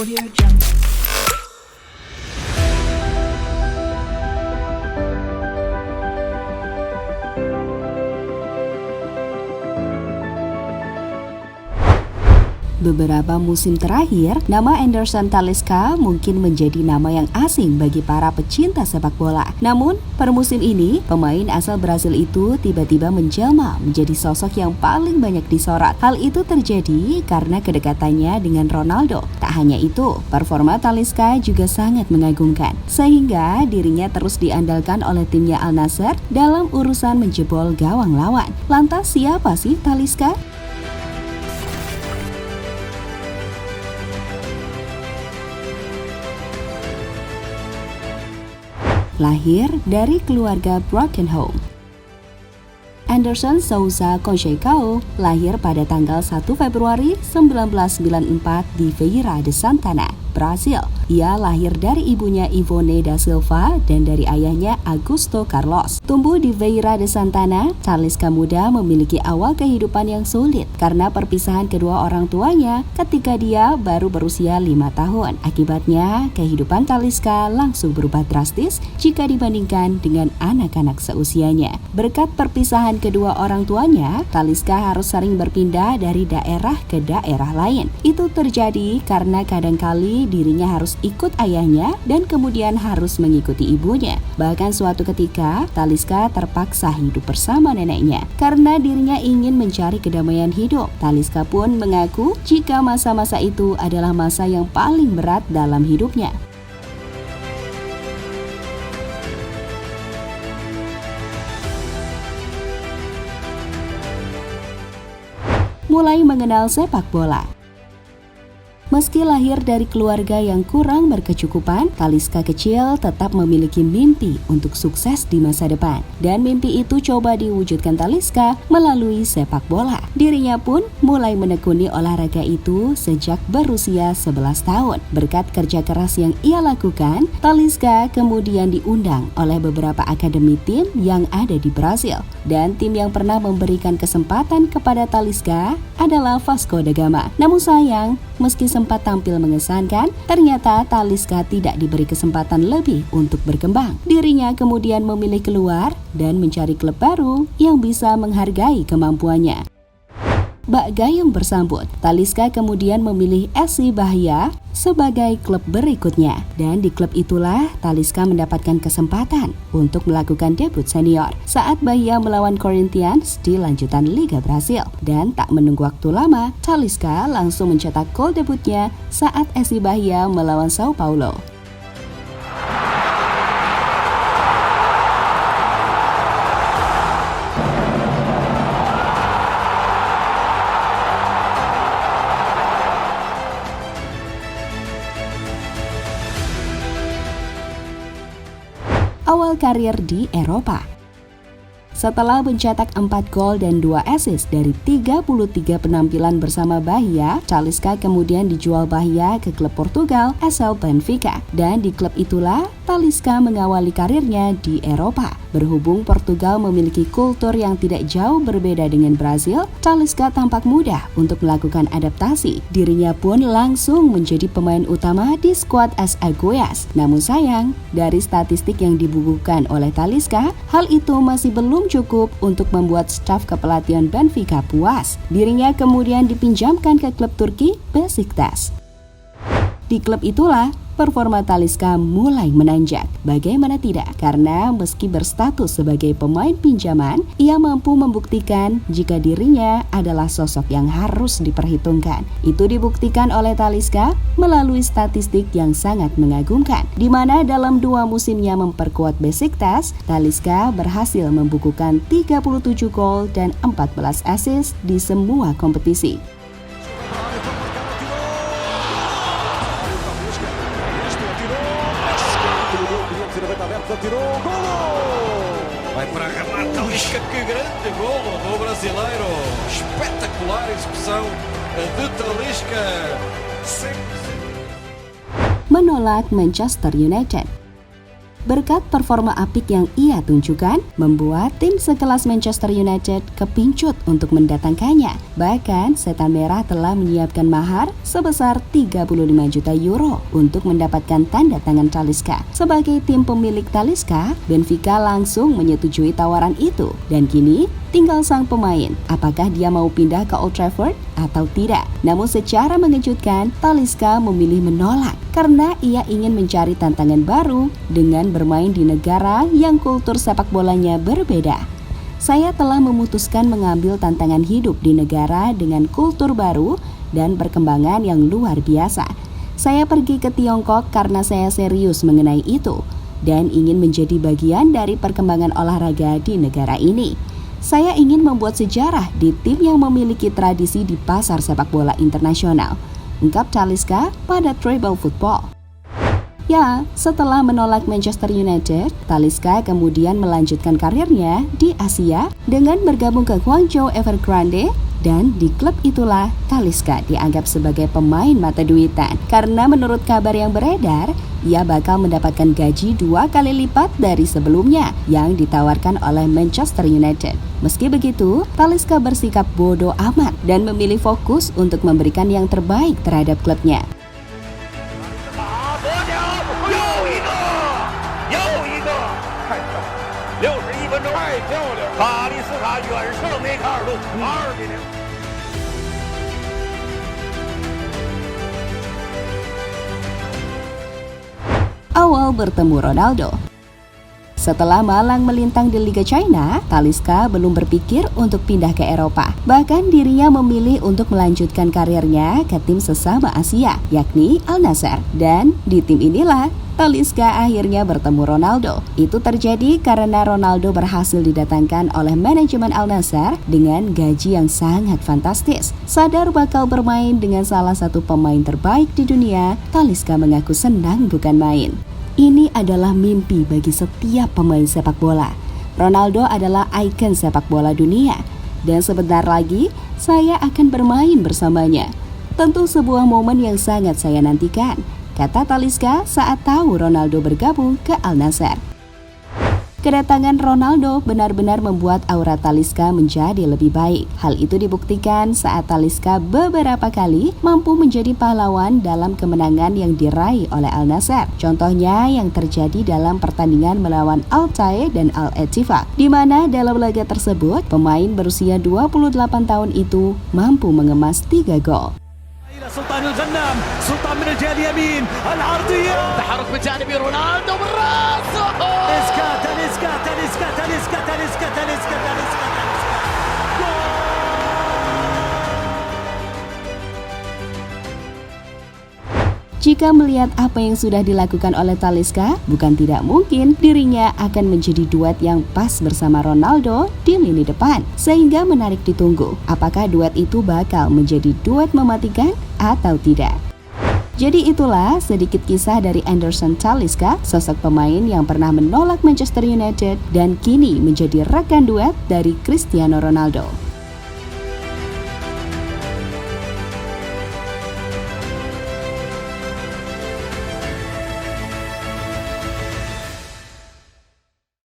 Audio Jungle. Beberapa musim terakhir, nama Anderson Talisca mungkin menjadi nama yang asing bagi para pecinta sepak bola. Namun, per musim ini, pemain asal Brazil itu tiba-tiba menjelma menjadi sosok yang paling banyak disorot. Hal itu terjadi karena kedekatannya dengan Ronaldo. Tak hanya itu, performa Talisca juga sangat mengagumkan, sehingga dirinya terus diandalkan oleh timnya Al Nassr dalam urusan menjebol gawang lawan. Lantas siapa sih Talisca? Lahir dari keluarga broken home. Anderson Souza Conceição lahir pada tanggal 1 Februari 1994 di Feira de Santana, Brasil. Ia lahir dari ibunya Ivone da Silva dan dari ayahnya Augusto Carlos. Tumbuh di Feira de Santana, Talisca muda memiliki awal kehidupan yang sulit karena perpisahan kedua orang tuanya ketika dia baru berusia 5 tahun. Akibatnya, kehidupan Talisca langsung berubah drastis jika dibandingkan dengan anak-anak seusianya. Berkat perpisahan kedua orang tuanya, Talisca harus sering berpindah dari daerah ke daerah lain. Itu terjadi karena kadangkali dirinya harus ikut ayahnya dan kemudian harus mengikuti ibunya. Bahkan suatu ketika, Talisca terpaksa hidup bersama neneknya karena dirinya ingin mencari kedamaian hidup. Talisca pun mengaku jika masa-masa itu adalah masa yang paling berat dalam hidupnya. Mulai mengenal sepak bola. Meski lahir dari keluarga yang kurang berkecukupan, Talisca kecil tetap memiliki mimpi untuk sukses di masa depan. Dan mimpi itu coba diwujudkan Talisca melalui sepak bola. Dirinya pun mulai menekuni olahraga itu sejak berusia 11 tahun. Berkat kerja keras yang ia lakukan, Talisca kemudian diundang oleh beberapa akademi tim yang ada di Brasil. Dan tim yang pernah memberikan kesempatan kepada Talisca adalah Vasco da Gama. Namun sayang, meski sempat tampil mengesankan, ternyata Talisca tidak diberi kesempatan lebih untuk berkembang. Dirinya kemudian memilih keluar dan mencari klub baru yang bisa menghargai kemampuannya. Bak gayung bersambut, Talisca kemudian memilih SC Bahia sebagai klub berikutnya. Dan di klub itulah Talisca mendapatkan kesempatan untuk melakukan debut senior saat Bahia melawan Corinthians di lanjutan Liga Brasil. Dan tak menunggu waktu lama, Talisca langsung mencetak gol debutnya saat SC Bahia melawan Sao Paulo. Awal karir di Eropa. Setelah mencetak 4 gol dan 2 assist dari 33 penampilan bersama Bahia, Talisca kemudian dijual Bahia ke klub Portugal asal Benfica. Dan di klub itulah Talisca mengawali karirnya di Eropa. Berhubung Portugal memiliki kultur yang tidak jauh berbeda dengan Brazil, Talisca tampak mudah untuk melakukan adaptasi. Dirinya pun langsung menjadi pemain utama di skuad AS Agoias. Namun sayang, dari statistik yang dibukukan oleh Talisca, hal itu masih belum cukup untuk membuat staf kepelatihan Benfica puas. Dirinya kemudian dipinjamkan ke klub Turki Besiktas. Di klub itulah performa Talisca mulai menanjak. Bagaimana tidak? Karena meski berstatus sebagai pemain pinjaman, ia mampu membuktikan jika dirinya adalah sosok yang harus diperhitungkan. Itu dibuktikan oleh Talisca melalui statistik yang sangat mengagumkan, di mana dalam 2 musimnya memperkuat Besiktas, Talisca berhasil membukukan 37 gol dan 14 assist di semua kompetisi. Tirou, golo! Vai para a remata, Lisca, que grande golo do brasileiro! Espetacular execução de Talisca! Menolak Manchester United. Berkat performa apik yang ia tunjukkan, membuat tim sekelas Manchester United kepincut untuk mendatangkannya. Bahkan, Setan Merah telah menyiapkan mahar sebesar 35 juta euro untuk mendapatkan tanda tangan Talisca. Sebagai tim pemilik Talisca, Benfica langsung menyetujui tawaran itu. Dan kini, tinggal sang pemain, apakah dia mau pindah ke Old Trafford atau tidak. Namun secara mengejutkan, Talisca memilih menolak karena ia ingin mencari tantangan baru dengan bermain di negara yang kultur sepak bolanya berbeda. Saya telah memutuskan mengambil tantangan hidup di negara dengan kultur baru dan perkembangan yang luar biasa. Saya pergi ke Tiongkok karena saya serius mengenai itu dan ingin menjadi bagian dari perkembangan olahraga di negara ini. Saya ingin membuat sejarah di tim yang memiliki tradisi di pasar sepak bola internasional, ungkap Talisca pada Treble Football. Ya, setelah menolak Manchester United, Talisca kemudian melanjutkan karirnya di Asia dengan bergabung ke Guangzhou Evergrande, dan di klub itulah Talisca dianggap sebagai pemain mata duitan karena menurut kabar yang beredar, ia bakal mendapatkan gaji 2 kali lipat dari sebelumnya yang ditawarkan oleh Manchester United. Meski begitu, Talisca bersikap bodoh amat dan memilih fokus untuk memberikan yang terbaik terhadap klubnya. Awal bertemu Ronaldo. Setelah malang melintang di Liga China, Talisca belum berpikir untuk pindah ke Eropa. Bahkan dirinya memilih untuk melanjutkan karirnya ke tim sesama Asia, yakni Al Nassr. Dan di tim inilah Talisca akhirnya bertemu Ronaldo. Itu terjadi karena Ronaldo berhasil didatangkan oleh manajemen Al Nassr dengan gaji yang sangat fantastis. Sadar bakal bermain dengan salah satu pemain terbaik di dunia, Talisca mengaku senang bukan main. Ini adalah mimpi bagi setiap pemain sepak bola. Ronaldo adalah ikon sepak bola dunia. Dan sebentar lagi, saya akan bermain bersamanya. Tentu sebuah momen yang sangat saya nantikan, kata Talisca saat tahu Ronaldo bergabung ke Al Nassr. Kedatangan Ronaldo benar-benar membuat aura Talisca menjadi lebih baik. Hal itu dibuktikan saat Talisca beberapa kali mampu menjadi pahlawan dalam kemenangan yang diraih oleh Al Nassr. Contohnya yang terjadi dalam pertandingan melawan Al-Tay dan Al-Ettifaq, di mana dalam laga tersebut pemain berusia 28 tahun itu mampu mengemas 3 gol. سلطان الغنام سلطان من الجهة اليمين العرضية تحرك بجانب رونالدو بالراس تاليسكا Jika melihat apa yang sudah dilakukan oleh Talisca, bukan tidak mungkin dirinya akan menjadi duet yang pas bersama Ronaldo di lini depan, sehingga menarik ditunggu apakah duet itu bakal menjadi duet mematikan atau tidak. Jadi itulah sedikit kisah dari Anderson Talisca, sosok pemain yang pernah menolak Manchester United dan kini menjadi rekan duet dari Cristiano Ronaldo.